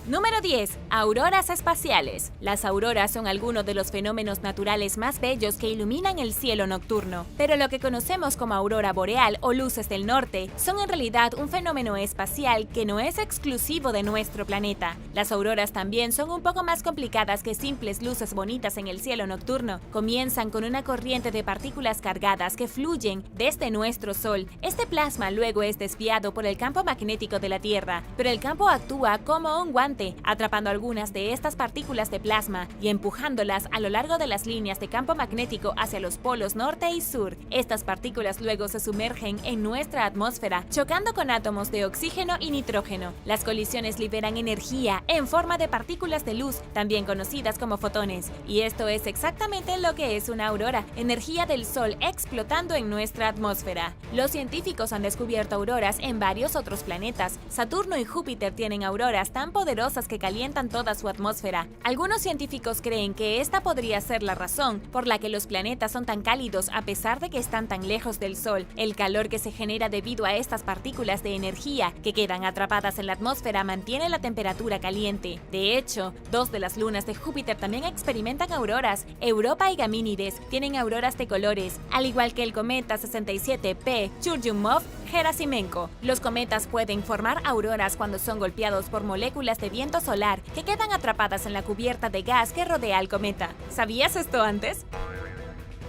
Número 10. Auroras espaciales. Las auroras son algunos de los fenómenos naturales más bellos que iluminan el cielo nocturno, pero lo que conocemos como aurora boreal o luces del norte son en realidad un fenómeno espacial que no es exclusivo de nuestro planeta. Las auroras también son un poco más complicadas que simples luces bonitas en el cielo nocturno. Comienzan con una corriente de partículas cargadas que fluyen desde nuestro Sol. Este plasma luego es desviado por el campo magnético de la Tierra, pero el campo actúa como un guante, atrapando algunas de estas partículas de plasma y empujándolas a lo largo de las líneas de campo magnético hacia los polos norte y sur. Estas partículas luego se sumergen en nuestra atmósfera, chocando con átomos de oxígeno y nitrógeno. Las colisiones liberan energía en forma de partículas de luz, también conocidas como fotones. Y esto es exactamente lo que es una aurora, energía del Sol explotando en nuestra atmósfera. Los científicos han descubierto auroras en varios otros planetas. Saturno y Júpiter tienen auroras tan poderosas que calientan toda su atmósfera. Algunos científicos creen que esta podría ser la razón por la que los planetas son tan cálidos a pesar de que están tan lejos del Sol. El calor que se genera debido a estas partículas de energía que quedan atrapadas en la atmósfera mantiene la temperatura caliente. De hecho, dos de las lunas de Júpiter también experimentan auroras. Europa y Gamínides tienen auroras de colores, al igual que el cometa 67P Churyumov-Gerasimenko. Los cometas pueden formar auroras cuando son golpeados por moléculas de viento solar que quedan atrapadas en la cubierta de gas que rodea al cometa. ¿Sabías esto antes?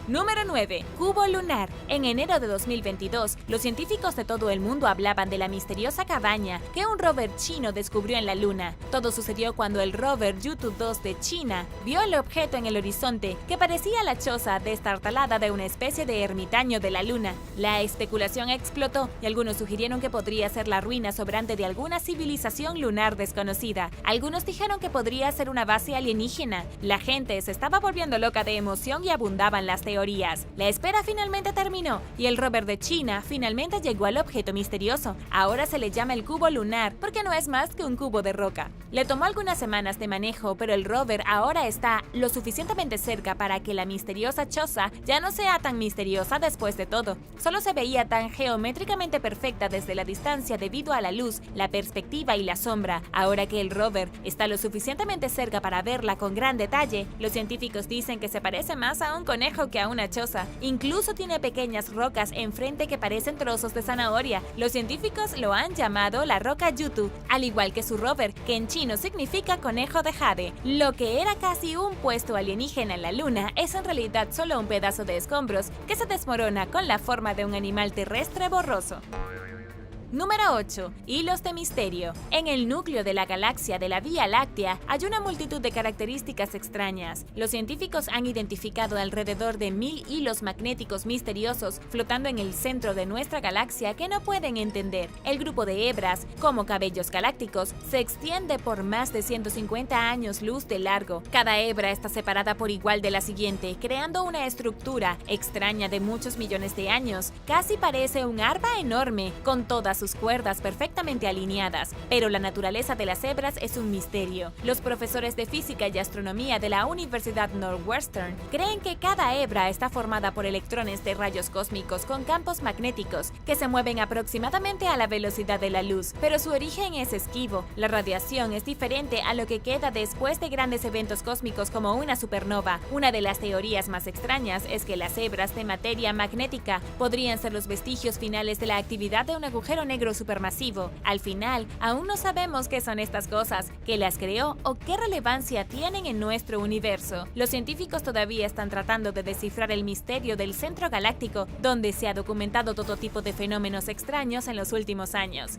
Número 9. Cubo lunar. En enero de 2022, los científicos de todo el mundo hablaban de la misteriosa cabaña que un rover chino descubrió en la Luna. Todo sucedió cuando el rover Yutu 2 de China vio el objeto en el horizonte que parecía la choza destartalada de una especie de ermitaño de la Luna. La especulación explotó y algunos sugirieron que podría ser la ruina sobrante de alguna civilización lunar desconocida. Algunos dijeron que podría ser una base alienígena. La gente se estaba volviendo loca de emoción y abundaban las teorías. La espera finalmente terminó y el rover de China finalmente llegó al objeto misterioso. Ahora se le llama el cubo lunar porque no es más que un cubo de roca. Le tomó algunas semanas de manejo, pero el rover ahora está lo suficientemente cerca para que la misteriosa choza ya no sea tan misteriosa después de todo. Solo se veía tan geométricamente perfecta desde la distancia debido a la luz, la perspectiva y la sombra. Ahora que el rover está lo suficientemente cerca para verla con gran detalle, los científicos dicen que se parece más a un conejo que a una choza. Incluso tiene pequeñas rocas enfrente que parecen trozos de zanahoria. Los científicos lo han llamado la roca Yutu, al igual que su rover, que en chino significa conejo de jade. Lo que era casi un puesto alienígena en la Luna es en realidad solo un pedazo de escombros que se desmorona con la forma de un animal terrestre borroso. Número 8. Hilos de misterio. En el núcleo de la galaxia de la Vía Láctea hay una multitud de características extrañas. Los científicos han identificado alrededor de 1000 hilos magnéticos misteriosos flotando en el centro de nuestra galaxia que no pueden entender. El grupo de hebras, como cabellos galácticos, se extiende por más de 150 años luz de largo. Cada hebra está separada por igual de la siguiente, creando una estructura extraña de muchos millones de años. Casi parece un arpa enorme, con todas sus cuerdas perfectamente alineadas, pero la naturaleza de las hebras es un misterio. Los profesores de física y astronomía de la Universidad Northwestern creen que cada hebra está formada por electrones de rayos cósmicos con campos magnéticos que se mueven aproximadamente a la velocidad de la luz, pero su origen es esquivo. La radiación es diferente a lo que queda después de grandes eventos cósmicos como una supernova. Una de las teorías más extrañas es que las hebras de materia magnética podrían ser los vestigios finales de la actividad de un agujero negro supermasivo. Al final, aún no sabemos qué son estas cosas, qué las creó o qué relevancia tienen en nuestro universo. Los científicos todavía están tratando de descifrar el misterio del centro galáctico, donde se ha documentado todo tipo de fenómenos extraños en los últimos años.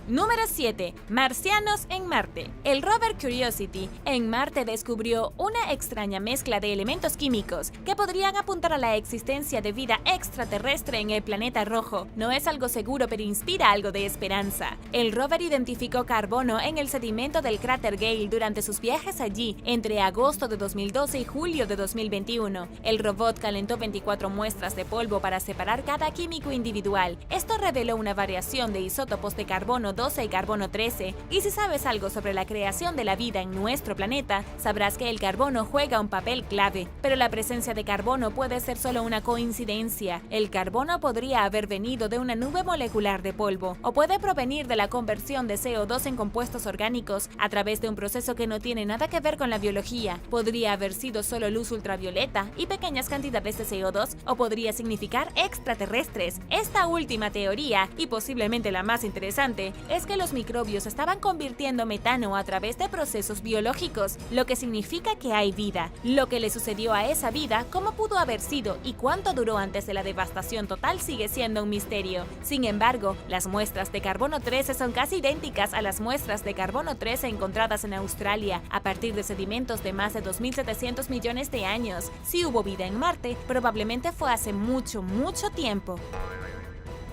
Número 7. Marcianos en Marte. El rover Curiosity en Marte descubrió una extraña mezcla de elementos químicos que podrían apuntar a la existencia de vida extraterrestre en el planeta rojo. No es algo seguro, pero inspira algo de esperanza. El rover identificó carbono en el sedimento del cráter Gale durante sus viajes allí entre agosto de 2012 y julio de 2021. El robot calentó 24 muestras de polvo para separar cada químico individual. Esto reveló una variación de isótopos de carbono CO12 y carbono 13, y si sabes algo sobre la creación de la vida en nuestro planeta, sabrás que el carbono juega un papel clave, pero la presencia de carbono puede ser solo una coincidencia. El carbono podría haber venido de una nube molecular de polvo, o puede provenir de la conversión de CO2 en compuestos orgánicos a través de un proceso que no tiene nada que ver con la biología. Podría haber sido solo luz ultravioleta y pequeñas cantidades de CO2, o podría significar extraterrestres. Esta última teoría, y posiblemente la más interesante, es que los microbios estaban convirtiendo metano a través de procesos biológicos, lo que significa que hay vida. Lo que le sucedió a esa vida, cómo pudo haber sido y cuánto duró antes de la devastación total sigue siendo un misterio. Sin embargo, las muestras de carbono 13 son casi idénticas a las muestras de carbono 13 encontradas en Australia, a partir de sedimentos de más de 2.700 millones de años. Si hubo vida en Marte, probablemente fue hace mucho tiempo.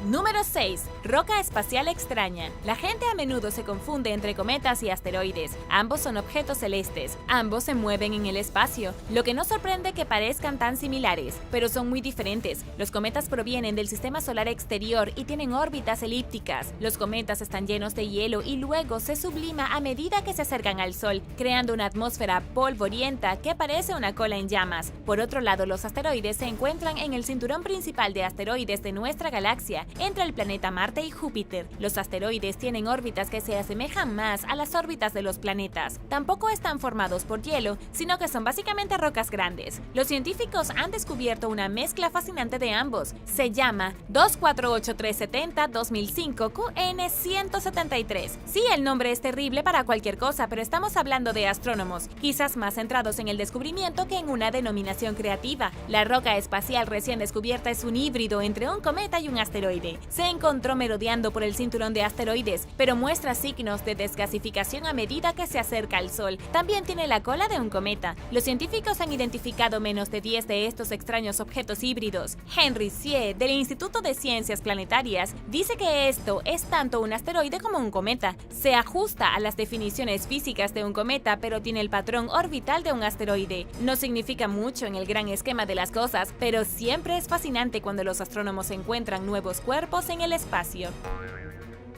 Número 6. Roca espacial extraña. La gente a menudo se confunde entre cometas y asteroides. Ambos son objetos celestes. Ambos se mueven en el espacio, lo que no sorprende que parezcan tan similares, pero son muy diferentes. Los cometas provienen del sistema solar exterior y tienen órbitas elípticas. Los cometas están llenos de hielo y luego se sublima a medida que se acercan al Sol, creando una atmósfera polvorienta que parece una cola en llamas. Por otro lado, los asteroides se encuentran en el cinturón principal de asteroides de nuestra galaxia, entre el planeta Marte y Júpiter. Los asteroides tienen órbitas que se asemejan más a las órbitas de los planetas. Tampoco están formados por hielo, sino que son básicamente rocas grandes. Los científicos han descubierto una mezcla fascinante de ambos. Se llama 248370-2005 QN173. Sí, el nombre es terrible para cualquier cosa, pero estamos hablando de astrónomos, quizás más centrados en el descubrimiento que en una denominación creativa. La roca espacial recién descubierta es un híbrido entre un cometa y un asteroide. Se encontró merodeando por el cinturón de asteroides, pero muestra signos de desgasificación a medida que se acerca al Sol. También tiene la cola de un cometa. Los científicos han identificado menos de 10 de estos extraños objetos híbridos. Henry Xie, del Instituto de Ciencias Planetarias, dice que esto es tanto un asteroide como un cometa. Se ajusta a las definiciones físicas de un cometa, pero tiene el patrón orbital de un asteroide. No significa mucho en el gran esquema de las cosas, pero siempre es fascinante cuando los astrónomos encuentran nuevos cuerpos en el espacio.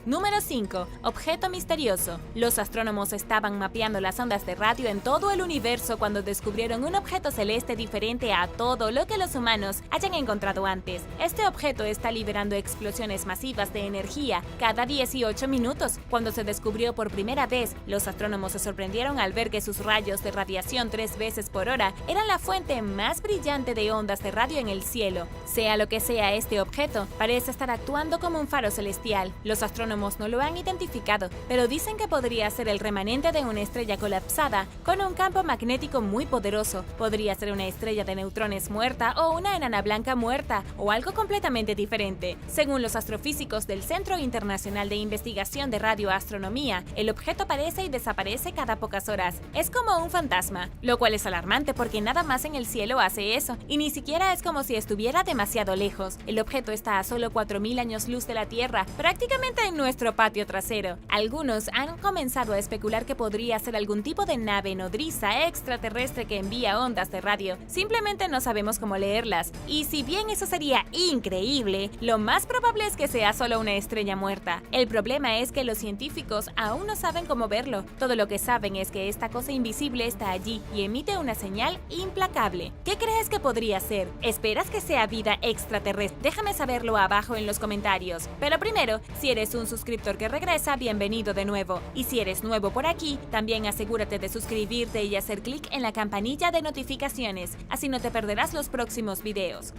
Número 5. Objeto misterioso. Los astrónomos estaban mapeando las ondas de radio en todo el universo cuando descubrieron un objeto celeste diferente a todo lo que los humanos hayan encontrado antes. Este objeto está liberando explosiones masivas de energía cada 18 minutos. Cuando se descubrió por primera vez, los astrónomos se sorprendieron al ver que sus rayos de radiación 3 veces por hora eran la fuente más brillante de ondas de radio en el cielo. Sea lo que sea este objeto, parece estar actuando como un faro celestial. Los astrónomos no lo han identificado, pero dicen que podría ser el remanente de una estrella colapsada con un campo magnético muy poderoso. Podría ser una estrella de neutrones muerta o una enana blanca muerta o algo completamente diferente. Según los astrofísicos del Centro Internacional de Investigación de Radioastronomía, el objeto aparece y desaparece cada pocas horas. Es como un fantasma, lo cual es alarmante porque nada más en el cielo hace eso, y ni siquiera es como si estuviera demasiado lejos. El objeto está a solo 4.000 años luz de la Tierra, prácticamente en nuestro patio trasero. Algunos han comenzado a especular que podría ser algún tipo de nave nodriza extraterrestre que envía ondas de radio. Simplemente no sabemos cómo leerlas. Y si bien eso sería increíble, lo más probable es que sea solo una estrella muerta. El problema es que los científicos aún no saben cómo verlo. Todo lo que saben es que esta cosa invisible está allí y emite una señal implacable. ¿Qué crees que podría ser? ¿Esperas que sea vida extraterrestre? Déjame saberlo abajo en los comentarios. Pero primero, si eres un suscriptor que regresa, bienvenido de nuevo. Y si eres nuevo por aquí, también asegúrate de suscribirte y hacer clic en la campanilla de notificaciones, así no te perderás los próximos videos.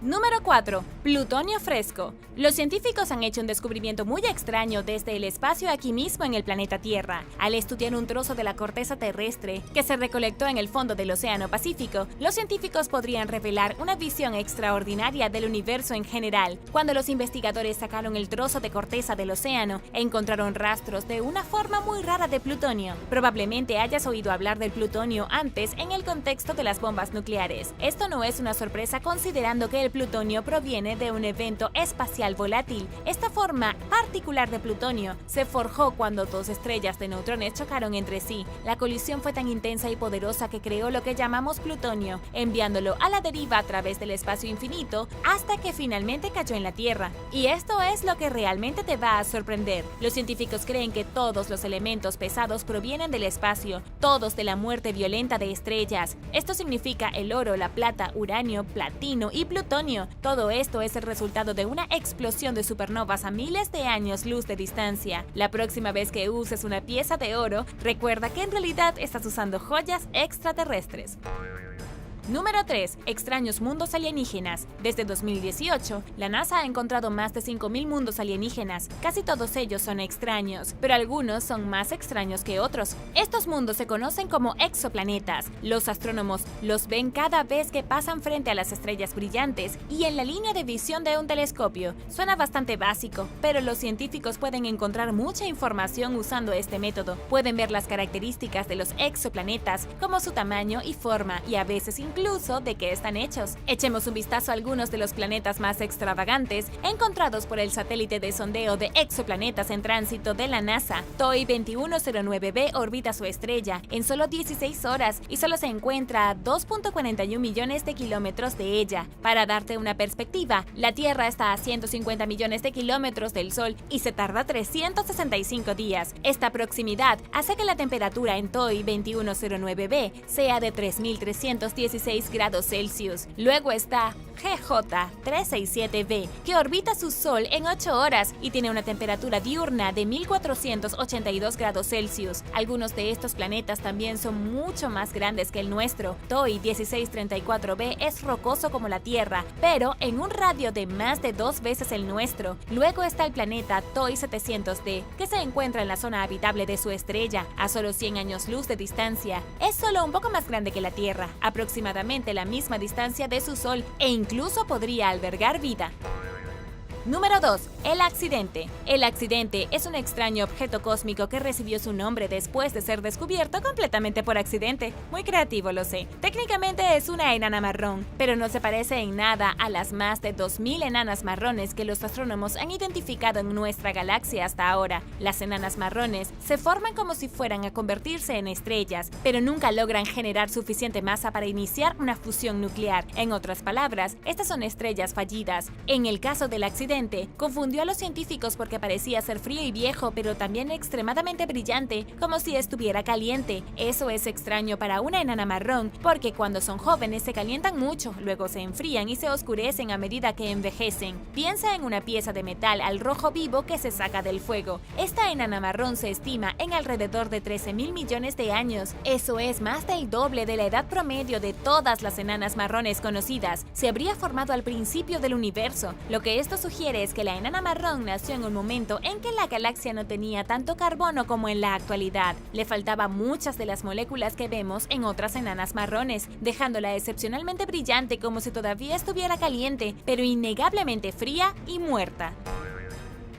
Número 4. Plutonio fresco. Los científicos han hecho un descubrimiento muy extraño desde el espacio aquí mismo en el planeta Tierra. Al estudiar un trozo de la corteza terrestre que se recolectó en el fondo del Océano Pacífico, los científicos podrían revelar una visión extraordinaria del universo en general. Cuando los investigadores sacaron el trozo de corteza del océano, encontraron rastros de una forma muy rara de plutonio. Probablemente hayas oído hablar del plutonio antes en el contexto de las bombas nucleares. Esto no es una sorpresa considerando que el plutonio proviene de un evento espacial volátil. Esta forma particular de plutonio se forjó cuando dos estrellas de neutrones chocaron entre sí. La colisión fue tan intensa y poderosa que creó lo que llamamos plutonio, enviándolo a la deriva a través del espacio infinito hasta que finalmente cayó en la Tierra. Y esto es lo que realmente te va a sorprender. Los científicos creen que todos los elementos pesados provienen del espacio, todos de la muerte violenta de estrellas. Esto significa el oro, la plata, uranio, platino y plutonio. Todo esto es el resultado de una explosión de supernovas a miles de años luz de distancia. La próxima vez que uses una pieza de oro, recuerda que en realidad estás usando joyas extraterrestres. Número 3. Extraños mundos alienígenas. Desde 2018, la NASA ha encontrado más de 5.000 mundos alienígenas. Casi todos ellos son extraños, pero algunos son más extraños que otros. Estos mundos se conocen como exoplanetas. Los astrónomos los ven cada vez que pasan frente a las estrellas brillantes y en la línea de visión de un telescopio. Suena bastante básico, pero los científicos pueden encontrar mucha información usando este método. Pueden ver las características de los exoplanetas, como su tamaño y forma, y a veces incluso de qué están hechos. Echemos un vistazo a algunos de los planetas más extravagantes encontrados por el satélite de sondeo de exoplanetas en tránsito de la NASA. TOI 2109b orbita su estrella en solo 16 horas y solo se encuentra a 2.41 millones de kilómetros de ella. Para darte una perspectiva, la Tierra está a 150 millones de kilómetros del Sol y se tarda 365 días. Esta proximidad hace que la temperatura en TOI 2109b sea de 3.316 grados Celsius. Luego está GJ 367b, que orbita su Sol en 8 horas y tiene una temperatura diurna de 1482 grados Celsius. Algunos de estos planetas también son mucho más grandes que el nuestro. TOI 1634b es rocoso como la Tierra, pero en un radio de más de 2 veces el nuestro. Luego está el planeta TOI 700d, que se encuentra en la zona habitable de su estrella, a solo 100 años luz de distancia. Es solo un poco más grande que la Tierra, aproximadamente la misma distancia de su Sol, e incluso podría albergar vida. Número 2. El accidente. El accidente es un extraño objeto cósmico que recibió su nombre después de ser descubierto completamente por accidente. Muy creativo, lo sé. Técnicamente es una enana marrón, pero no se parece en nada a las más de 2.000 enanas marrones que los astrónomos han identificado en nuestra galaxia hasta ahora. Las enanas marrones se forman como si fueran a convertirse en estrellas, pero nunca logran generar suficiente masa para iniciar una fusión nuclear. En otras palabras, estas son estrellas fallidas. En el caso del accidente, confundió a los científicos porque parecía ser frío y viejo, pero también extremadamente brillante, como si estuviera caliente. Eso es extraño para una enana marrón, porque cuando son jóvenes se calientan mucho, luego se enfrían y se oscurecen a medida que envejecen. Piensa en una pieza de metal al rojo vivo que se saca del fuego. Esta enana marrón se estima en alrededor de 13.000 millones de años. Eso es más del doble de la edad promedio de todas las enanas marrones conocidas. Se habría formado al principio del universo, lo que esto sugiere es que la enana marrón nació en un momento en que la galaxia no tenía tanto carbono como en la actualidad. Le faltaban muchas de las moléculas que vemos en otras enanas marrones, dejándola excepcionalmente brillante como si todavía estuviera caliente, pero innegablemente fría y muerta.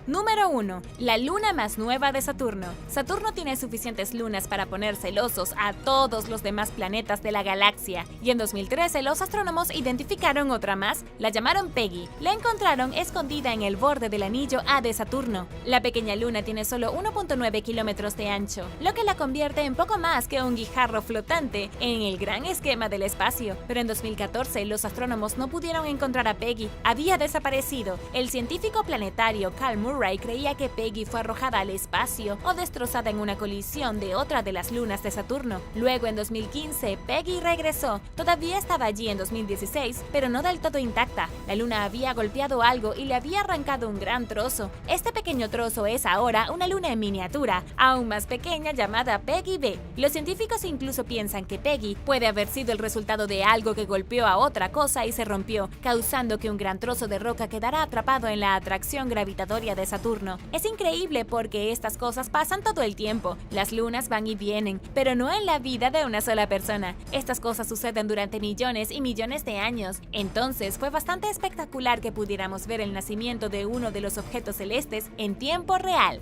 Número 1. La luna más nueva de Saturno. Saturno tiene suficientes lunas para poner celosos a todos los demás planetas de la galaxia, y en 2013 los astrónomos identificaron otra más, la llamaron Peggy. La encontraron escondida en el borde del anillo A de Saturno. La pequeña luna tiene solo 1.9 kilómetros de ancho, lo que la convierte en poco más que un guijarro flotante en el gran esquema del espacio. Pero en 2014 los astrónomos no pudieron encontrar a Peggy, había desaparecido. El científico planetario Carl Murray creía que Peggy fue arrojada al espacio o destrozada en una colisión de otra de las lunas de Saturno. Luego, en 2015, Peggy regresó. Todavía estaba allí en 2016, pero no del todo intacta. La luna había golpeado algo y le había arrancado un gran trozo. Este pequeño trozo es ahora una luna en miniatura, aún más pequeña, llamada Peggy B. Los científicos incluso piensan que Peggy puede haber sido el resultado de algo que golpeó a otra cosa y se rompió, causando que un gran trozo de roca quedara atrapado en la atracción gravitatoria de Saturno. Es increíble porque estas cosas pasan todo el tiempo. Las lunas van y vienen, pero no en la vida de una sola persona. Estas cosas suceden durante millones y millones de años. Entonces fue bastante espectacular que pudiéramos ver el nacimiento de uno de los objetos celestes en tiempo real.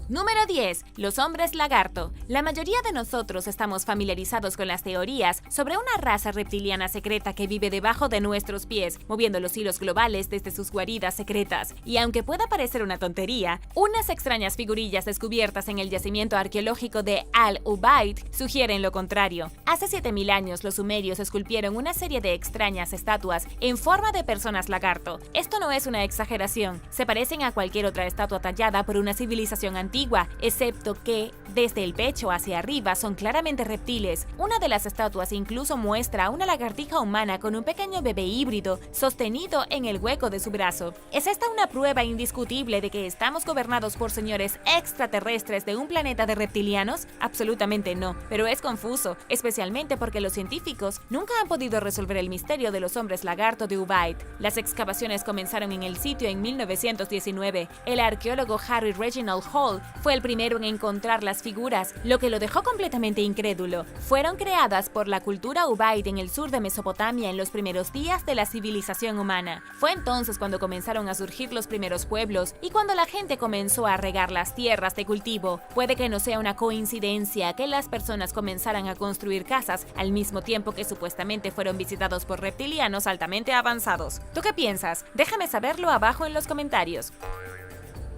Número 10. Los hombres lagarto. La mayoría de nosotros estamos familiarizados con las teorías sobre una raza reptiliana secreta que vive debajo de nuestros pies, moviendo los hilos globales desde sus guaridas secretas. Y aunque pueda parecer una tontería, unas extrañas figurillas descubiertas en el yacimiento arqueológico de Al-Ubaid sugieren lo contrario. Hace 7000 años los sumerios esculpieron una serie de extrañas estatuas en forma de personas lagarto. Esto no es una exageración, se parecen a cualquier otra estatua tallada por una civilización antigua, excepto que, desde el pecho hacia arriba, son claramente reptiles. Una de las estatuas incluso muestra a una lagartija humana con un pequeño bebé híbrido sostenido en el hueco de su brazo. ¿Es esta una prueba indiscutible de que estamos gobernados por señores extraterrestres de un planeta de reptilianos? Absolutamente no, pero es confuso, especialmente porque los científicos nunca han podido resolver el misterio de los hombres lagarto de Ubaid. Las excavaciones comenzaron en el sitio en 1919. El arqueólogo Harry Reginald Hall fue el primero en encontrar las figuras, lo que lo dejó completamente incrédulo. Fueron creadas por la cultura Ubaid en el sur de Mesopotamia en los primeros días de la civilización humana. Fue entonces cuando comenzaron a surgir los primeros pueblos y cuando la gente comenzó a regar las tierras de cultivo. Puede que no sea una coincidencia que las personas comenzaran a construir casas al mismo tiempo que supuestamente fueron visitados por reptilianos altamente avanzados. ¿Tú qué piensas? Déjame saberlo abajo en los comentarios.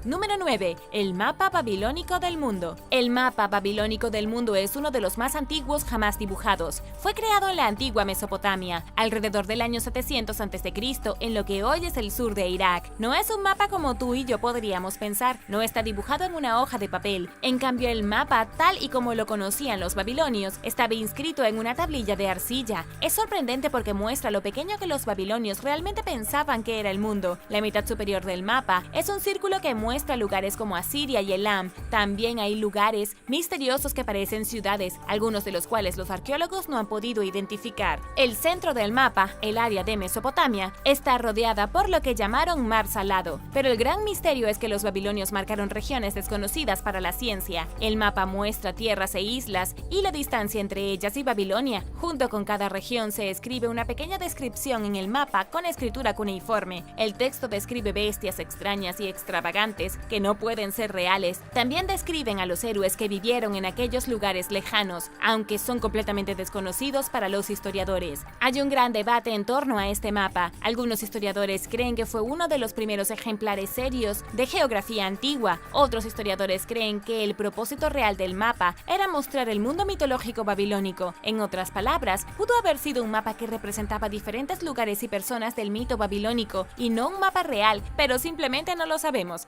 Número 9. El mapa babilónico del mundo. El mapa babilónico del mundo es uno de los más antiguos jamás dibujados. Fue creado en la antigua Mesopotamia, alrededor del año 700 a.C., en lo que hoy es el sur de Irak. No es un mapa como tú y yo podríamos pensar, no está dibujado en una hoja de papel. En cambio, el mapa, tal y como lo conocían los babilonios, estaba inscrito en una tablilla de arcilla. Es sorprendente porque muestra lo pequeño que los babilonios realmente pensaban que era el mundo. La mitad superior del mapa es un círculo que muestra lugares como Asiria y Elam. También hay lugares misteriosos que parecen ciudades, algunos de los cuales los arqueólogos no han podido identificar. El centro del mapa, el área de Mesopotamia, está rodeada por lo que llamaron Mar Salado, pero el gran misterio es que los babilonios marcaron regiones desconocidas para la ciencia. El mapa muestra tierras e islas y la distancia entre ellas y Babilonia. Junto con cada región se escribe una pequeña descripción en el mapa con escritura cuneiforme. El texto describe bestias extrañas y extravagantes que no pueden ser reales. También describen a los héroes que vivieron en aquellos lugares lejanos, aunque son completamente desconocidos para los historiadores. Hay un gran debate en torno a este mapa. Algunos historiadores creen que fue uno de los primeros ejemplares serios de geografía antigua. Otros historiadores creen que el propósito real del mapa era mostrar el mundo mitológico babilónico. En otras palabras, pudo haber sido un mapa que representaba diferentes lugares y personas del mito babilónico y no un mapa real, pero simplemente no lo sabemos.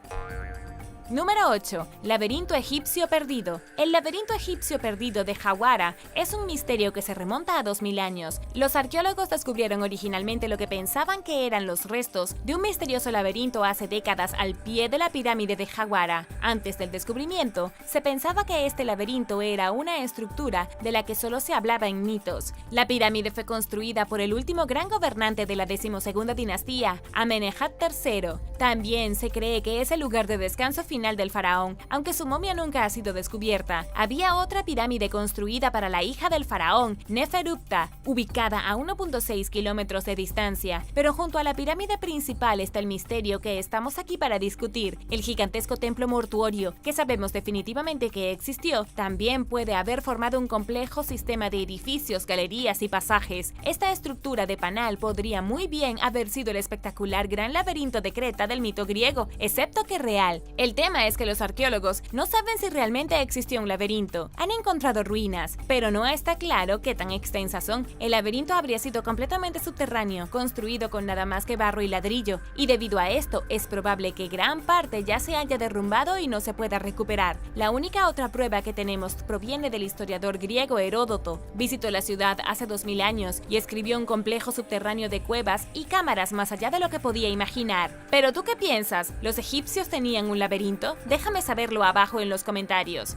Número 8. Laberinto egipcio perdido. El laberinto egipcio perdido de Jawara es un misterio que se remonta a 2000 años. Los arqueólogos descubrieron originalmente lo que pensaban que eran los restos de un misterioso laberinto hace décadas al pie de la pirámide de Jawara. Antes del descubrimiento, se pensaba que este laberinto era una estructura de la que solo se hablaba en mitos. La pirámide fue construida por el último gran gobernante de la 12ª dinastía, Amenemhat III. También se cree que es el lugar de descanso final del faraón, aunque su momia nunca ha sido descubierta. Había otra pirámide construida para la hija del faraón, Neferupta, ubicada a 1.6 kilómetros de distancia, pero junto a la pirámide principal está el misterio que estamos aquí para discutir. El gigantesco templo mortuorio, que sabemos definitivamente que existió, también puede haber formado un complejo sistema de edificios, galerías y pasajes. Esta estructura de panal podría muy bien haber sido el espectacular gran laberinto de Creta del mito griego, excepto que real. El tema es que los arqueólogos no saben si realmente existió un laberinto. Han encontrado ruinas, pero no está claro qué tan extensas son. El laberinto habría sido completamente subterráneo, construido con nada más que barro y ladrillo, y debido a esto es probable que gran parte ya se haya derrumbado y no se pueda recuperar. La única otra prueba que tenemos proviene del historiador griego Heródoto. Visitó la ciudad hace 2000 años y escribió un complejo subterráneo de cuevas y cámaras más allá de lo que podía imaginar. ¿Pero tú qué piensas? ¿Los egipcios tenían un laberinto? Déjame saberlo abajo en los comentarios.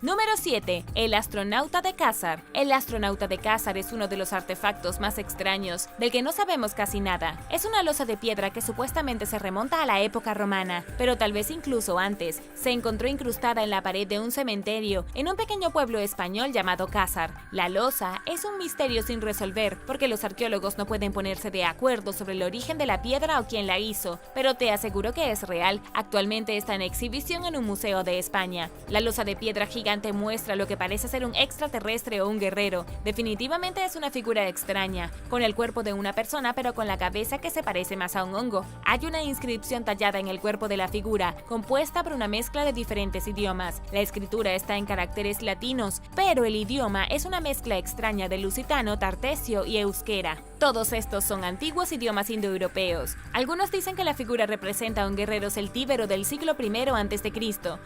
Número 7. El astronauta de Khazar. El astronauta de Khazar es uno de los artefactos más extraños, del que no sabemos casi nada. Es una losa de piedra que supuestamente se remonta a la época romana, pero tal vez incluso antes. Se encontró incrustada en la pared de un cementerio, en un pequeño pueblo español llamado Khazar. La losa es un misterio sin resolver, porque los arqueólogos no pueden ponerse de acuerdo sobre el origen de la piedra o quién la hizo, pero te aseguro que es real. Actualmente está en exhibición en un museo de España. La losa de piedra gigante muestra lo que parece ser un extraterrestre o un guerrero. Definitivamente es una figura extraña, con el cuerpo de una persona pero con la cabeza que se parece más a un hongo. Hay una inscripción tallada en el cuerpo de la figura, compuesta por una mezcla de diferentes idiomas. La escritura está en caracteres latinos, pero el idioma es una mezcla extraña de lusitano, tartesio y euskera. Todos estos son antiguos idiomas indoeuropeos. Algunos dicen que la figura representa a un guerrero celtíbero del siglo I a.C.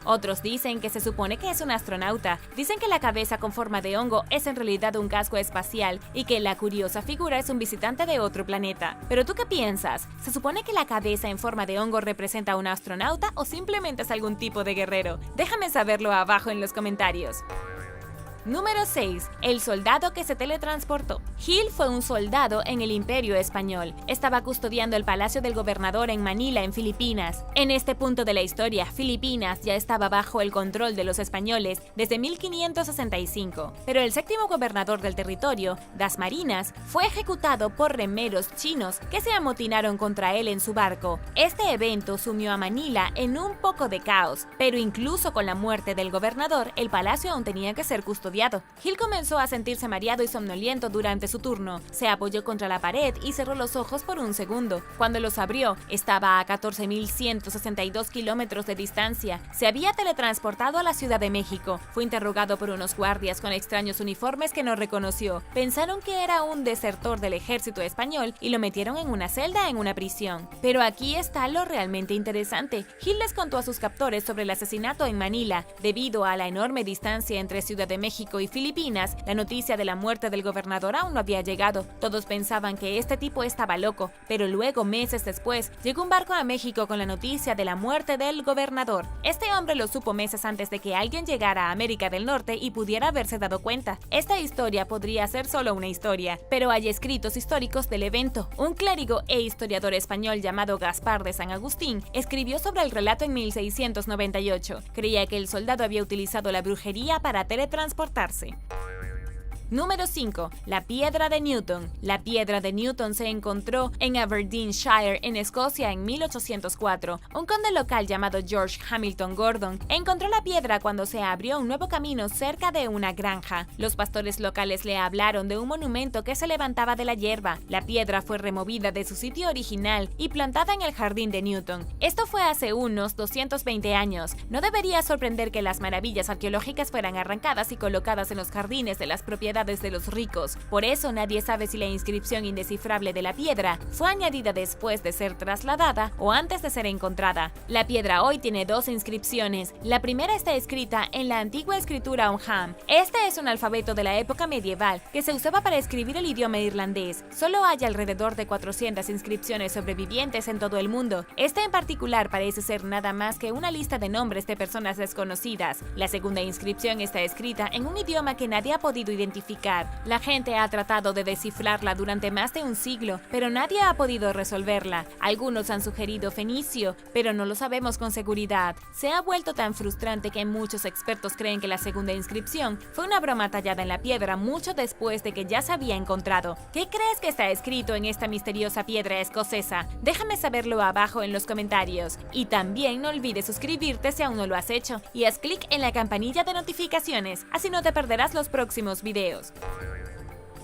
Otros dicen que se supone que es un astronauta. Dicen que la cabeza con forma de hongo es en realidad un casco espacial y que la curiosa figura es un visitante de otro planeta. ¿Pero tú qué piensas? ¿Se supone que la cabeza en forma de hongo representa a un astronauta o simplemente es algún tipo de guerrero? Déjame saberlo abajo en los comentarios. Número 6. El soldado que se teletransportó. Gil fue un soldado en el Imperio Español. Estaba custodiando el palacio del gobernador en Manila, en Filipinas. En este punto de la historia, Filipinas ya estaba bajo el control de los españoles desde 1565. Pero el séptimo gobernador del territorio, Dasmariñas, fue ejecutado por remeros chinos que se amotinaron contra él en su barco. Este evento sumió a Manila en un poco de caos, pero incluso con la muerte del gobernador, el palacio aún tenía que ser custodiado. Gil comenzó a sentirse mareado y somnoliento durante su turno. Se apoyó contra la pared y cerró los ojos por un segundo. Cuando los abrió, estaba a 14.162 kilómetros de distancia. Se había teletransportado a la Ciudad de México. Fue interrogado por unos guardias con extraños uniformes que no reconoció. Pensaron que era un desertor del ejército español y lo metieron en una celda en una prisión. Pero aquí está lo realmente interesante. Gil les contó a sus captores sobre el asesinato en Manila. Debido a la enorme distancia entre Ciudad de México y Filipinas, la noticia de la muerte del gobernador aún no había llegado. Todos pensaban que este tipo estaba loco, pero luego, meses después, llegó un barco a México con la noticia de la muerte del gobernador. Este hombre lo supo meses antes de que alguien llegara a América del Norte y pudiera haberse dado cuenta. Esta historia podría ser solo una historia, pero hay escritos históricos del evento. Un clérigo e historiador español llamado Gaspar de San Agustín escribió sobre el relato en 1698. Creía que el soldado había utilizado la brujería para teletransportarse. Número 5. La piedra de Newton. La piedra de Newton se encontró en Aberdeenshire, en Escocia, en 1804. Un conde local llamado George Hamilton Gordon encontró la piedra cuando se abrió un nuevo camino cerca de una granja. Los pastores locales le hablaron de un monumento que se levantaba de la hierba. La piedra fue removida de su sitio original y plantada en el jardín de Newton. Esto fue hace unos 220 años. No debería sorprender que las maravillas arqueológicas fueran arrancadas y colocadas en los jardines de las propiedades de los ricos. Por eso nadie sabe si la inscripción indescifrable de la piedra fue añadida después de ser trasladada o antes de ser encontrada. La piedra hoy tiene dos inscripciones. La primera está escrita en la antigua escritura Ogham. Este es un alfabeto de la época medieval que se usaba para escribir el idioma irlandés. Solo hay alrededor de 400 inscripciones sobrevivientes en todo el mundo. Este en particular parece ser nada más que una lista de nombres de personas desconocidas. La segunda inscripción está escrita en un idioma que nadie ha podido identificar. La gente ha tratado de descifrarla durante más de un siglo, pero nadie ha podido resolverla. Algunos han sugerido fenicio, pero no lo sabemos con seguridad. Se ha vuelto tan frustrante que muchos expertos creen que la segunda inscripción fue una broma tallada en la piedra mucho después de que ya se había encontrado. ¿Qué crees que está escrito en esta misteriosa piedra escocesa? Déjame saberlo abajo en los comentarios. Y también no olvides suscribirte si aún no lo has hecho y haz clic en la campanilla de notificaciones, así no te perderás los próximos videos.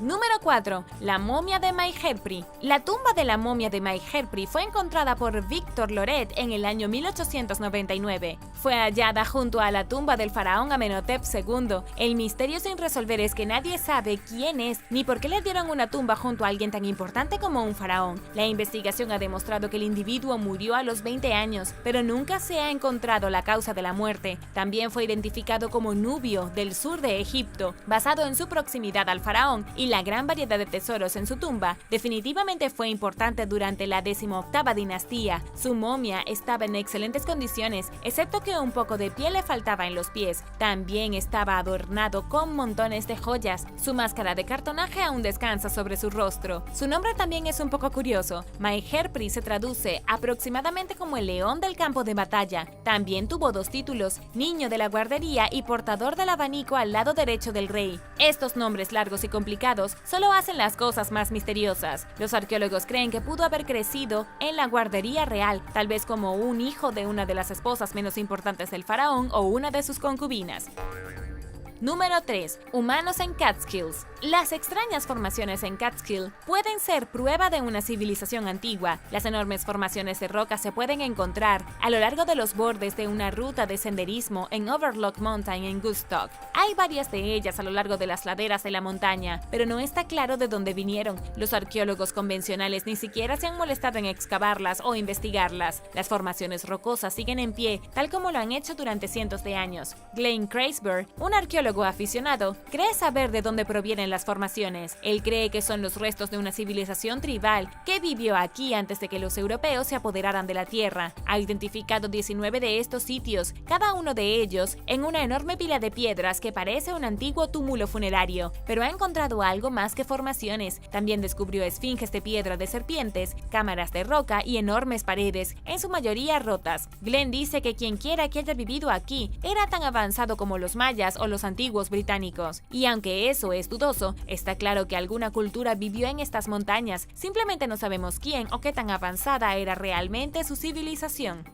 Número 4. La momia de Mayhepri. La tumba de la momia de Mayhepri fue encontrada por Victor Loret en el año 1899. Fue hallada junto a la tumba del faraón Amenhotep II. El misterio sin resolver es que nadie sabe quién es ni por qué le dieron una tumba junto a alguien tan importante como un faraón. La investigación ha demostrado que el individuo murió a los 20 años, pero nunca se ha encontrado la causa de la muerte. También fue identificado como Nubio, del sur de Egipto, basado en su proximidad al faraón, y la gran variedad de tesoros en su tumba, definitivamente fue importante durante la 18ª dinastía. Su momia estaba en excelentes condiciones, excepto que un poco de piel le faltaba en los pies. También estaba adornado con montones de joyas. Su máscara de cartonaje aún descansa sobre su rostro. Su nombre también es un poco curioso. Maherpri se traduce aproximadamente como el león del campo de batalla. También tuvo 2 títulos, niño de la guardería y portador del abanico al lado derecho del rey. Estos nombres largos y complicados solo hacen las cosas más misteriosas. Los arqueólogos creen que pudo haber crecido en la guardería real, tal vez como un hijo de una de las esposas menos importantes del faraón o una de sus concubinas. Número 3. Humanos en Catskills. Las extrañas formaciones en Catskill pueden ser prueba de una civilización antigua. Las enormes formaciones de roca se pueden encontrar a lo largo de los bordes de una ruta de senderismo en Overlook Mountain en Woodstock. Hay varias de ellas a lo largo de las laderas de la montaña, pero no está claro de dónde vinieron. Los arqueólogos convencionales ni siquiera se han molestado en excavarlas o investigarlas. Las formaciones rocosas siguen en pie, tal como lo han hecho durante cientos de años. Glenn Kreisberg, un arqueólogo aficionado, cree saber de dónde provienen las formaciones. Él cree que son los restos de una civilización tribal que vivió aquí antes de que los europeos se apoderaran de la tierra. Ha identificado 19 de estos sitios, cada uno de ellos en una enorme pila de piedras que parece un antiguo túmulo funerario, pero ha encontrado algo más que formaciones. También descubrió esfinges de piedra de serpientes, cámaras de roca y enormes paredes, en su mayoría rotas. Glenn dice que quien quiera que haya vivido aquí era tan avanzado como los mayas o los antiguos británicos. Y aunque eso es dudoso, está claro que alguna cultura vivió en estas montañas, simplemente no sabemos quién o qué tan avanzada era realmente su civilización.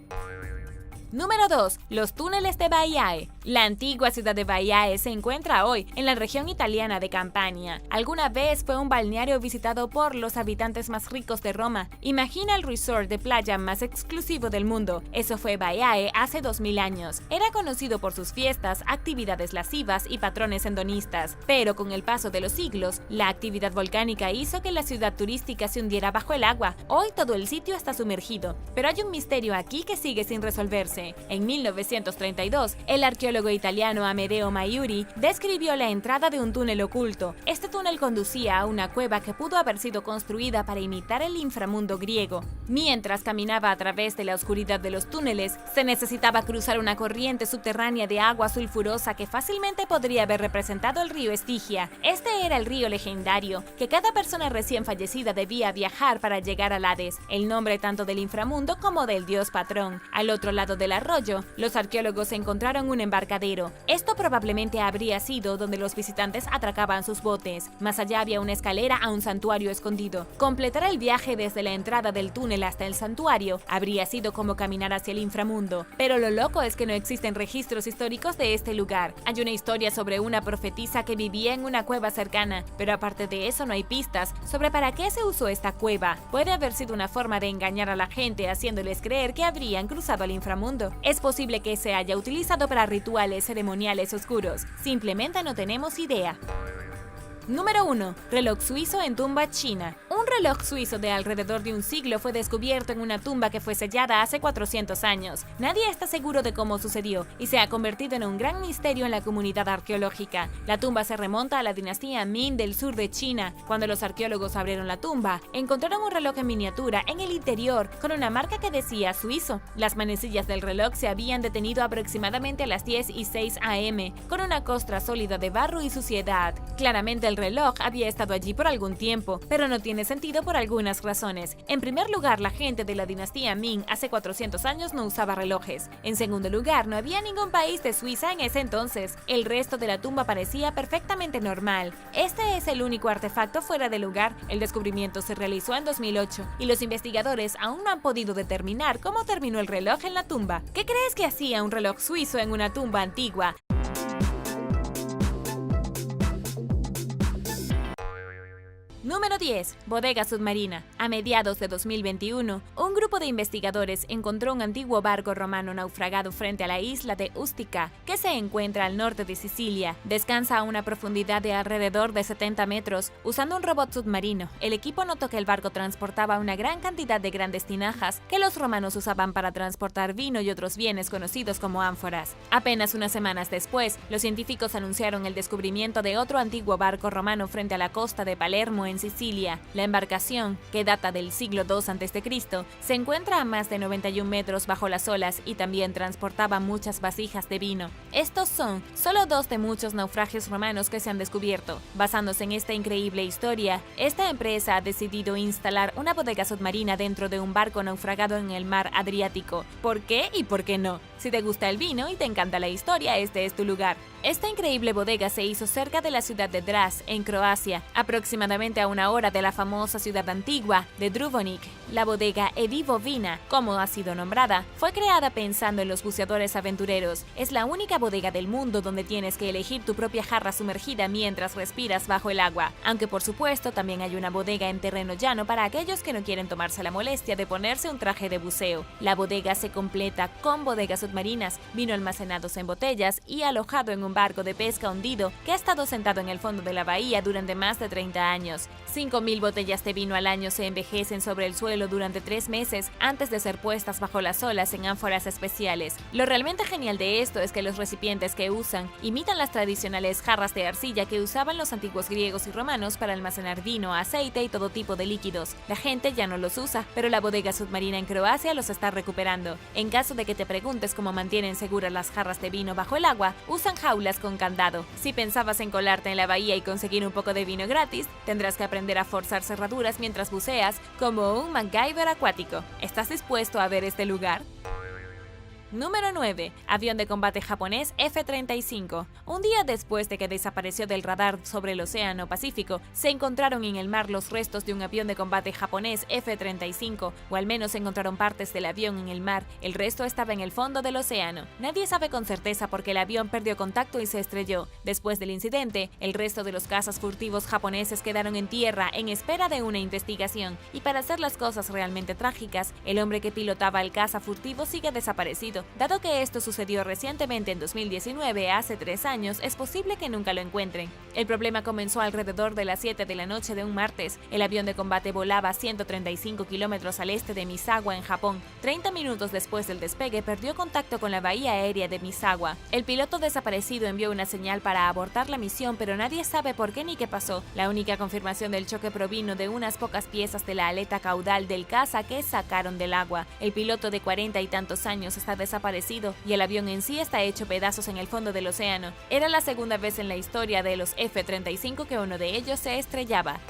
Número 2. Los túneles de Baiae. La antigua ciudad de Baiae se encuentra hoy en la región italiana de Campania. Alguna vez fue un balneario visitado por los habitantes más ricos de Roma. Imagina el resort de playa más exclusivo del mundo. Eso fue Baiae hace 2000 años. Era conocido por sus fiestas, actividades lascivas y patrones hedonistas. Pero con el paso de los siglos, la actividad volcánica hizo que la ciudad turística se hundiera bajo el agua. Hoy todo el sitio está sumergido. Pero hay un misterio aquí que sigue sin resolverse. En 1932, el arqueólogo italiano Amedeo Maiuri describió la entrada de un túnel oculto. Este túnel conducía a una cueva que pudo haber sido construida para imitar el inframundo griego. Mientras caminaba a través de la oscuridad de los túneles, se necesitaba cruzar una corriente subterránea de agua sulfurosa que fácilmente podría haber representado el río Estigia. Este era el río legendario que cada persona recién fallecida debía viajar para llegar al Hades, el nombre tanto del inframundo como del dios patrón. Al otro lado del arroyo, los arqueólogos encontraron un embarcadero. Esto probablemente habría sido donde los visitantes atracaban sus botes. Más allá había una escalera a un santuario escondido. Completar el viaje desde la entrada del túnel hasta el santuario habría sido como caminar hacia el inframundo. Pero lo loco es que no existen registros históricos de este lugar. Hay una historia sobre una profetisa que vivía en una cueva cercana, pero aparte de eso no hay pistas sobre para qué se usó esta cueva. Puede haber sido una forma de engañar a la gente haciéndoles creer que habrían cruzado al inframundo. Es posible que se haya utilizado para rituales ceremoniales oscuros. Simplemente no tenemos idea. Número 1. Reloj suizo en tumba china. Un reloj suizo de alrededor de un siglo fue descubierto en una tumba que fue sellada hace 400 años. Nadie está seguro de cómo sucedió y se ha convertido en un gran misterio en la comunidad arqueológica. La tumba se remonta a la dinastía Ming del sur de China. Cuando los arqueólogos abrieron la tumba, encontraron un reloj en miniatura en el interior con una marca que decía suizo. Las manecillas del reloj se habían detenido aproximadamente a las 10:06 am, con una costra sólida de barro y suciedad. Claramente el reloj había estado allí por algún tiempo, pero no tiene sentido por algunas razones. En primer lugar, la gente de la dinastía Ming hace 400 años no usaba relojes. En segundo lugar, no había ningún país de Suiza en ese entonces. El resto de la tumba parecía perfectamente normal. Este es el único artefacto fuera de lugar. El descubrimiento se realizó en 2008 y los investigadores aún no han podido determinar cómo terminó el reloj en la tumba. ¿Qué crees que hacía un reloj suizo en una tumba antigua? Número 10. Bodega submarina. A mediados de 2021, un grupo de investigadores encontró un antiguo barco romano naufragado frente a la isla de Ustica, que se encuentra al norte de Sicilia. Descansa a una profundidad de alrededor de 70 metros. Usando un robot submarino, el equipo notó que el barco transportaba una gran cantidad de grandes tinajas que los romanos usaban para transportar vino y otros bienes conocidos como ánforas. Apenas unas semanas después, los científicos anunciaron el descubrimiento de otro antiguo barco romano frente a la costa de Palermo, en Sicilia. La embarcación, que data del siglo II a.C., se encuentra a más de 91 metros bajo las olas y también transportaba muchas vasijas de vino. Estos son solo dos de muchos naufragios romanos que se han descubierto. Basándose en esta increíble historia, esta empresa ha decidido instalar una bodega submarina dentro de un barco naufragado en el mar Adriático. ¿Por qué y por qué no? Si te gusta el vino y te encanta la historia, este es tu lugar. Esta increíble bodega se hizo cerca de la ciudad de Draž, en Croacia, aproximadamente a una hora de la famosa ciudad antigua de Dubrovnik. La bodega Edivovina, como ha sido nombrada, fue creada pensando en los buceadores aventureros. Es la única bodega del mundo donde tienes que elegir tu propia jarra sumergida mientras respiras bajo el agua, aunque por supuesto también hay una bodega en terreno llano para aquellos que no quieren tomarse la molestia de ponerse un traje de buceo. La bodega se completa con bodegas submarinas, vino almacenados en botellas y alojado en un barco de pesca hundido que ha estado sentado en el fondo de la bahía durante más de 30 años. 5.000 botellas de vino al año se envejecen sobre el suelo durante 3 meses antes de ser puestas bajo las olas en ánforas especiales. Lo realmente genial de esto es que los recipientes que usan imitan las tradicionales jarras de arcilla que usaban los antiguos griegos y romanos para almacenar vino, aceite y todo tipo de líquidos. La gente ya no los usa, pero la bodega submarina en Croacia los está recuperando. En caso de que te preguntes cómo mantienen seguras las jarras de vino bajo el agua, usan jaulas con candado. Si pensabas en colarte en la bahía y conseguir un poco de vino gratis, tendrás que aprender a forzar cerraduras mientras buceas como un MacGyver acuático. ¿Estás dispuesto a ver este lugar? Número 9. Avión de combate japonés F-35. Un día después de que desapareció del radar sobre el Océano Pacífico, se encontraron en el mar los restos de un avión de combate japonés F-35, o al menos encontraron partes del avión en el mar. El resto estaba en el fondo del océano. Nadie sabe con certeza por qué el avión perdió contacto y se estrelló. Después del incidente, el resto de los cazas furtivos japoneses quedaron en tierra en espera de una investigación. Y para hacer las cosas realmente trágicas, el hombre que pilotaba el caza furtivo sigue desaparecido. Dado que esto sucedió recientemente en 2019, hace 3 años, es posible que nunca lo encuentren. El problema comenzó alrededor de las 7 de la noche de un martes. El avión de combate volaba a 135 kilómetros al este de Misawa, en Japón. 30 minutos después del despegue, perdió contacto con la bahía aérea de Misawa. El piloto desaparecido envió una señal para abortar la misión, pero nadie sabe por qué ni qué pasó. La única confirmación del choque provino de unas pocas piezas de la aleta caudal del caza que sacaron del agua. El piloto de 40 y tantos años está desaparecido y el avión en sí está hecho pedazos en el fondo del océano. Era la segunda vez en la historia de los F-35 que uno de ellos se estrellaba.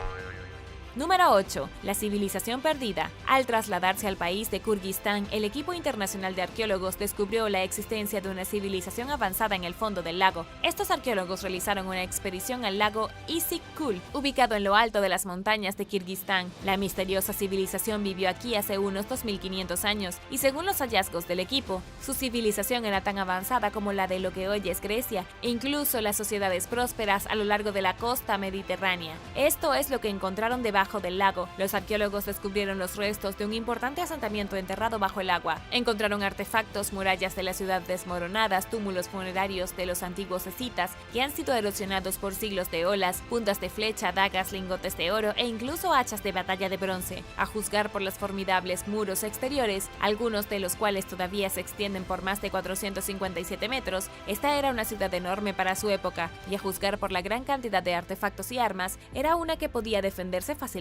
Número 8. La civilización perdida. Al trasladarse al país de Kirguistán, el equipo internacional de arqueólogos descubrió la existencia de una civilización avanzada en el fondo del lago. Estos arqueólogos realizaron una expedición al lago Issyk-Kul, ubicado en lo alto de las montañas de Kirguistán. La misteriosa civilización vivió aquí hace unos 2500 años y según los hallazgos del equipo, su civilización era tan avanzada como la de lo que hoy es Grecia e incluso las sociedades prósperas a lo largo de la costa mediterránea. Esto es lo que encontraron debajo del lago. Los arqueólogos descubrieron los restos de un importante asentamiento enterrado bajo el agua. Encontraron artefactos, murallas de la ciudad desmoronadas, túmulos funerarios de los antiguos escitas que han sido erosionados por siglos de olas, puntas de flecha, dagas, lingotes de oro e incluso hachas de batalla de bronce. A juzgar por los formidables muros exteriores, algunos de los cuales todavía se extienden por más de 457 metros, esta era una ciudad enorme para su época, y a juzgar por la gran cantidad de artefactos y armas, era una que podía defenderse fácilmente.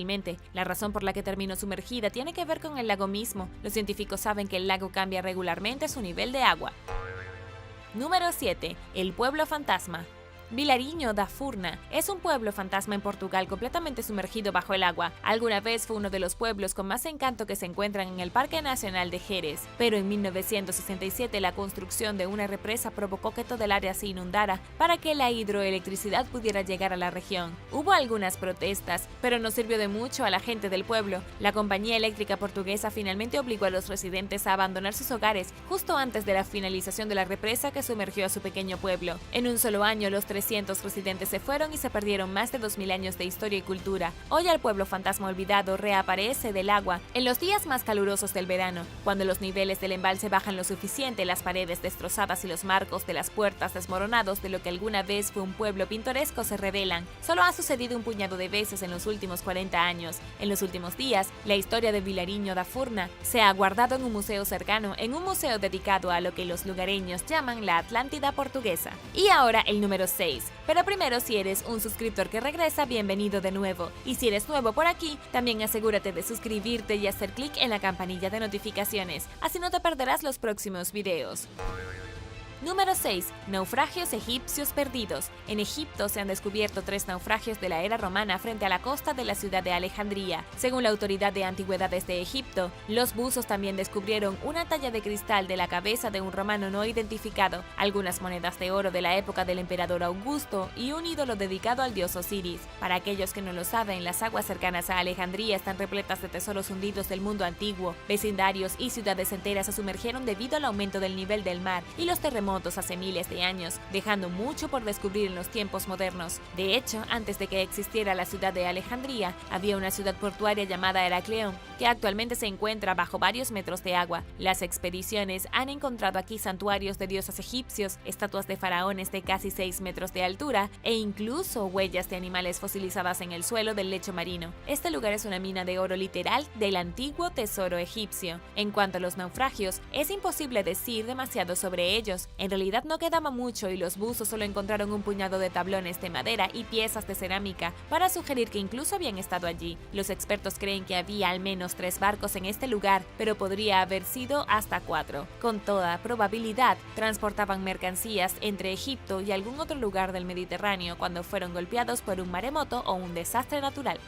La razón por la que terminó sumergida tiene que ver con el lago mismo. Los científicos saben que el lago cambia regularmente su nivel de agua. Número 7. El pueblo fantasma. Vilarinho da Furna es un pueblo fantasma en Portugal completamente sumergido bajo el agua. Alguna vez fue uno de los pueblos con más encanto que se encuentran en el Parque Nacional de Jerez, pero en 1967 la construcción de una represa provocó que todo el área se inundara para que la hidroelectricidad pudiera llegar a la región. Hubo algunas protestas, pero no sirvió de mucho a la gente del pueblo. La compañía eléctrica portuguesa finalmente obligó a los residentes a abandonar sus hogares justo antes de la finalización de la represa que sumergió a su pequeño pueblo. En un solo año, los 300 residentes se fueron y se perdieron más de 2000 años de historia y cultura. Hoy el pueblo fantasma olvidado reaparece del agua en los días más calurosos del verano, cuando los niveles del embalse bajan lo suficiente, las paredes destrozadas y los marcos de las puertas desmoronados de lo que alguna vez fue un pueblo pintoresco se revelan. Solo ha sucedido un puñado de veces en los últimos 40 años. En los últimos días, la historia de Vilariño da Furna se ha guardado en un museo cercano, en un museo dedicado a lo que los lugareños llaman la Atlántida portuguesa. Y ahora el número 6. Pero primero, si eres un suscriptor que regresa, bienvenido de nuevo. Y si eres nuevo por aquí, también asegúrate de suscribirte y hacer clic en la campanilla de notificaciones, así no te perderás los próximos videos. Número 6. Naufragios egipcios perdidos. En Egipto se han descubierto 3 naufragios de la era romana frente a la costa de la ciudad de Alejandría. Según la Autoridad de Antigüedades de Egipto, los buzos también descubrieron una talla de cristal de la cabeza de un romano no identificado, algunas monedas de oro de la época del emperador Augusto y un ídolo dedicado al dios Osiris. Para aquellos que no lo saben, las aguas cercanas a Alejandría están repletas de tesoros hundidos del mundo antiguo. Vecindarios y ciudades enteras se sumergieron debido al aumento del nivel del mar y los terremotos hace miles de años, dejando mucho por descubrir en los tiempos modernos. De hecho, antes de que existiera la ciudad de Alejandría, había una ciudad portuaria llamada Heracleón, que actualmente se encuentra bajo varios metros de agua. Las expediciones han encontrado aquí santuarios de dioses egipcios, estatuas de faraones de casi 6 metros de altura e incluso huellas de animales fosilizadas en el suelo del lecho marino. Este lugar es una mina de oro literal del antiguo tesoro egipcio. En cuanto a los naufragios, es imposible decir demasiado sobre ellos. En realidad no quedaba mucho y los buzos solo encontraron un puñado de tablones de madera y piezas de cerámica para sugerir que incluso habían estado allí. Los expertos creen que había al menos 3 barcos en este lugar, pero podría haber sido hasta 4. Con toda probabilidad, transportaban mercancías entre Egipto y algún otro lugar del Mediterráneo cuando fueron golpeados por un maremoto o un desastre natural.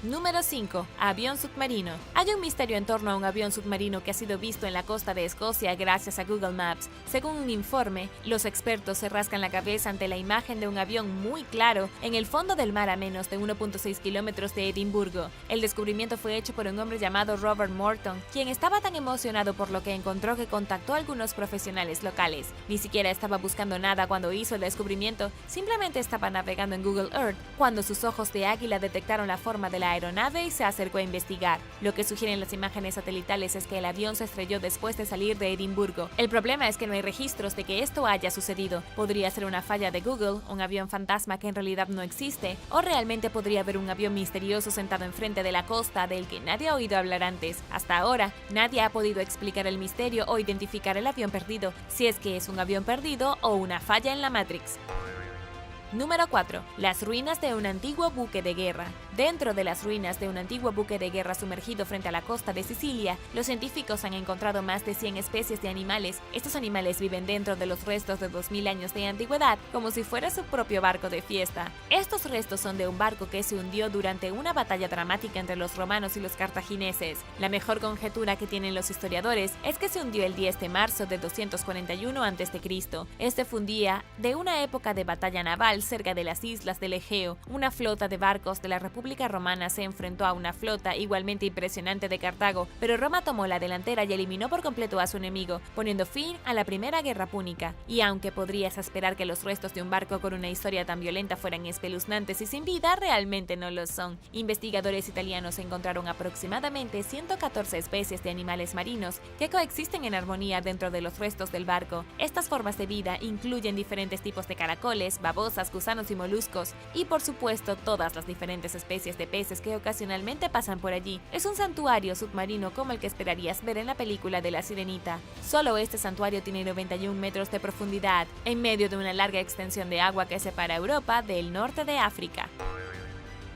Número 5. Avión submarino. Hay un misterio en torno a un avión submarino que ha sido visto en la costa de Escocia gracias a Google Maps. Según un informe, los expertos se rascan la cabeza ante la imagen de un avión muy claro en el fondo del mar a menos de 1.6 kilómetros de Edimburgo. El descubrimiento fue hecho por un hombre llamado Robert Morton, quien estaba tan emocionado por lo que encontró que contactó a algunos profesionales locales. Ni siquiera estaba buscando nada cuando hizo el descubrimiento, simplemente estaba navegando en Google Earth cuando sus ojos de águila detectaron la forma de la aeronave y se acercó a investigar. Lo que sugieren las imágenes satelitales es que el avión se estrelló después de salir de Edimburgo. El problema es que no hay registros de que esto haya sucedido. Podría ser una falla de Google, un avión fantasma que en realidad no existe, o realmente podría haber un avión misterioso sentado enfrente de la costa del que nadie ha oído hablar antes. Hasta ahora, nadie ha podido explicar el misterio o identificar el avión perdido, si es que es un avión perdido o una falla en la Matrix. Número 4. Las ruinas de un antiguo buque de guerra. Dentro de las ruinas de un antiguo buque de guerra sumergido frente a la costa de Sicilia, los científicos han encontrado más de 100 especies de animales. Estos animales viven dentro de los restos de 2000 años de antigüedad, como si fuera su propio barco de fiesta. Estos restos son de un barco que se hundió durante una batalla dramática entre los romanos y los cartagineses. La mejor conjetura que tienen los historiadores es que se hundió el 10 de marzo de 241 a.C. Este fue un día de una época de batalla naval cerca de las islas del Egeo. Una flota de barcos de la República Romana se enfrentó a una flota igualmente impresionante de Cartago, pero Roma tomó la delantera y eliminó por completo a su enemigo, poniendo fin a la primera guerra púnica. Y aunque podrías esperar que los restos de un barco con una historia tan violenta fueran espeluznantes y sin vida, realmente no lo son. Investigadores italianos encontraron aproximadamente 114 especies de animales marinos que coexisten en armonía dentro de los restos del barco. Estas formas de vida incluyen diferentes tipos de caracoles, babosas, gusanos y moluscos, y por supuesto todas las diferentes especies de peces que ocasionalmente pasan por allí. Es un santuario submarino como el que esperarías ver en la película de La Sirenita. Solo este santuario tiene 91 metros de profundidad, en medio de una larga extensión de agua que separa Europa del norte de África.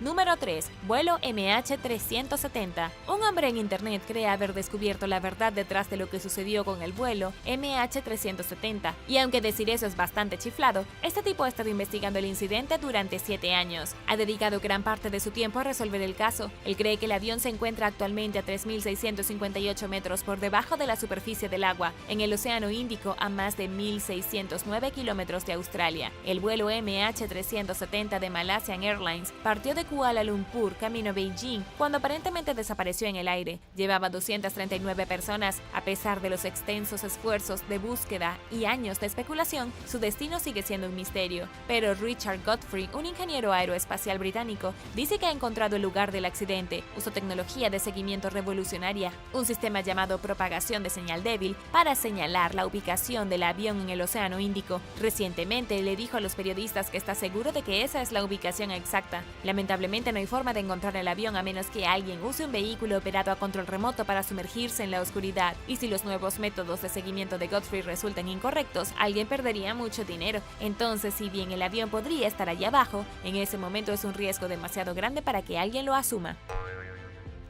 Número 3. Vuelo MH370. Un hombre en internet cree haber descubierto la verdad detrás de lo que sucedió con el vuelo MH370, y aunque decir eso es bastante chiflado, este tipo ha estado investigando el incidente durante 7 años. Ha dedicado gran parte de su tiempo a resolver el caso. Él cree que el avión se encuentra actualmente a 3.658 metros por debajo de la superficie del agua, en el Océano Índico, a más de 1.609 kilómetros de Australia. El vuelo MH370 de Malaysian Airlines partió de Kuala Lumpur camino a Beijing cuando aparentemente desapareció en el aire. Llevaba 239 personas. A pesar de los extensos esfuerzos de búsqueda y años de especulación, su destino sigue siendo un misterio. Pero Richard Godfrey, un ingeniero aeroespacial británico, dice que ha encontrado el lugar del accidente. Usó tecnología de seguimiento revolucionaria, un sistema llamado propagación de señal débil, para señalar la ubicación del avión en el Océano Índico. Recientemente le dijo a los periodistas que está seguro de que esa es la ubicación exacta. Lamentablemente no hay forma de encontrar el avión a menos que alguien use un vehículo operado a control remoto para sumergirse en la oscuridad. Y si los nuevos métodos de seguimiento de Godfrey resultan incorrectos, alguien perdería mucho dinero. Entonces, si bien el avión podría estar allá abajo, en ese momento es un riesgo demasiado grande para que alguien lo asuma.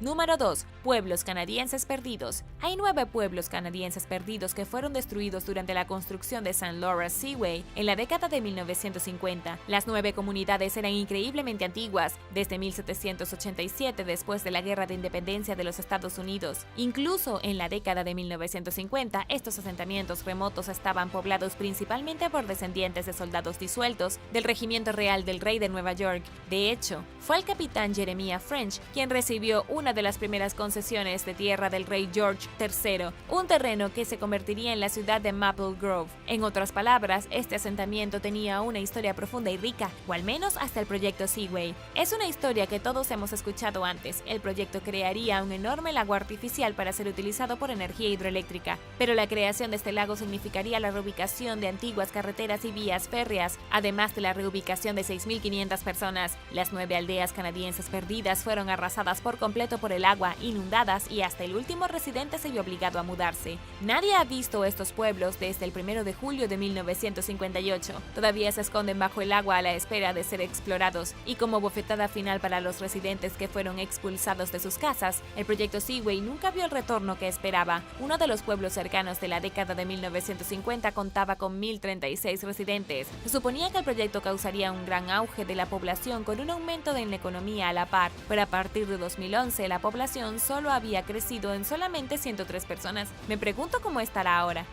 Número 2. Pueblos canadienses perdidos. Hay 9 pueblos canadienses perdidos que fueron destruidos durante la construcción de St. Lawrence Seaway en la década de 1950. Las 9 comunidades eran increíblemente antiguas, desde 1787, después de la Guerra de Independencia de los Estados Unidos. Incluso en la década de 1950, estos asentamientos remotos estaban poblados principalmente por descendientes de soldados disueltos del Regimiento Real del Rey de Nueva York. De hecho, fue el capitán Jeremiah French quien recibió una de las primeras concesiones de tierra del rey George III, un terreno que se convertiría en la ciudad de Maple Grove. En otras palabras, este asentamiento tenía una historia profunda y rica, o al menos hasta el proyecto Seaway. Es una historia que todos hemos escuchado antes. El proyecto crearía un enorme lago artificial para ser utilizado por energía hidroeléctrica, pero la creación de este lago significaría la reubicación de antiguas carreteras y vías férreas, además de la reubicación de 6.500 personas. Las 9 aldeas canadienses perdidas fueron arrasadas por completo por el agua, inundadas, y hasta el último residente se vio obligado a mudarse. Nadie ha visto estos pueblos desde el 1 de julio de 1958. Todavía se esconden bajo el agua a la espera de ser explorados, y como bofetada final para los residentes que fueron expulsados de sus casas, el proyecto Seaway nunca vio el retorno que esperaba. Uno de los pueblos cercanos de la década de 1950 contaba con 1.036 residentes. Se suponía que el proyecto causaría un gran auge de la población con un aumento en la economía a la par, pero a partir de 2011 la población solo había crecido en solamente 103 personas. Me pregunto cómo estará ahora.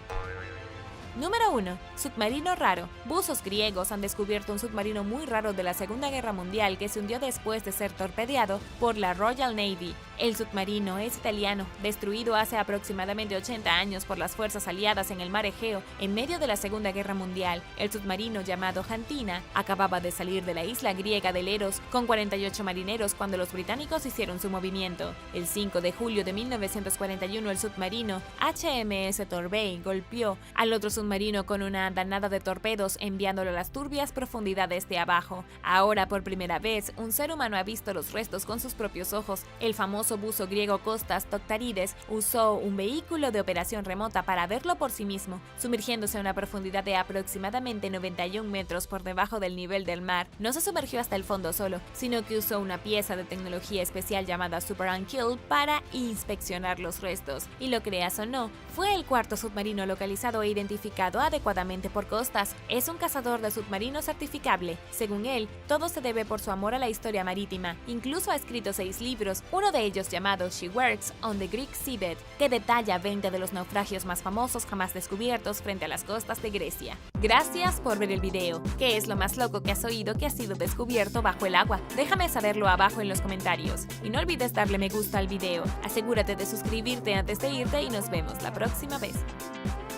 Número 1. Submarino raro. Buzos griegos han descubierto un submarino muy raro de la Segunda Guerra Mundial que se hundió después de ser torpedeado por la Royal Navy. El submarino es italiano, destruido hace aproximadamente 80 años por las fuerzas aliadas en el mar Egeo en medio de la Segunda Guerra Mundial. El submarino, llamado Hantina, acababa de salir de la isla griega de Leros con 48 marineros cuando los británicos hicieron su movimiento. El 5 de julio de 1941 el submarino HMS Torbay golpeó al otro submarino con una andanada de torpedos, enviándolo a las turbias profundidades de abajo. Ahora, por primera vez, un ser humano ha visto los restos con sus propios ojos. El famoso buzo griego Kostas Toktarides usó un vehículo de operación remota para verlo por sí mismo, sumergiéndose a una profundidad de aproximadamente 91 metros por debajo del nivel del mar. No se sumergió hasta el fondo solo, sino que usó una pieza de tecnología especial llamada Super Ankyl para inspeccionar los restos. Y lo creas o no, fue el cuarto submarino localizado e identificado adecuadamente por Kostas. Es un cazador de submarinos certificable. Según él, todo se debe por su amor a la historia marítima. Incluso ha escrito 6 libros, uno de ellos llamado She Works on the Greek Seabed, que detalla 20 de los naufragios más famosos jamás descubiertos frente a las costas de Grecia. Gracias por ver el video. ¿Qué es lo más loco que has oído que ha sido descubierto bajo el agua? Déjame saberlo abajo en los comentarios. Y no olvides darle me gusta al video. Asegúrate de suscribirte antes de irte y nos vemos la próxima vez.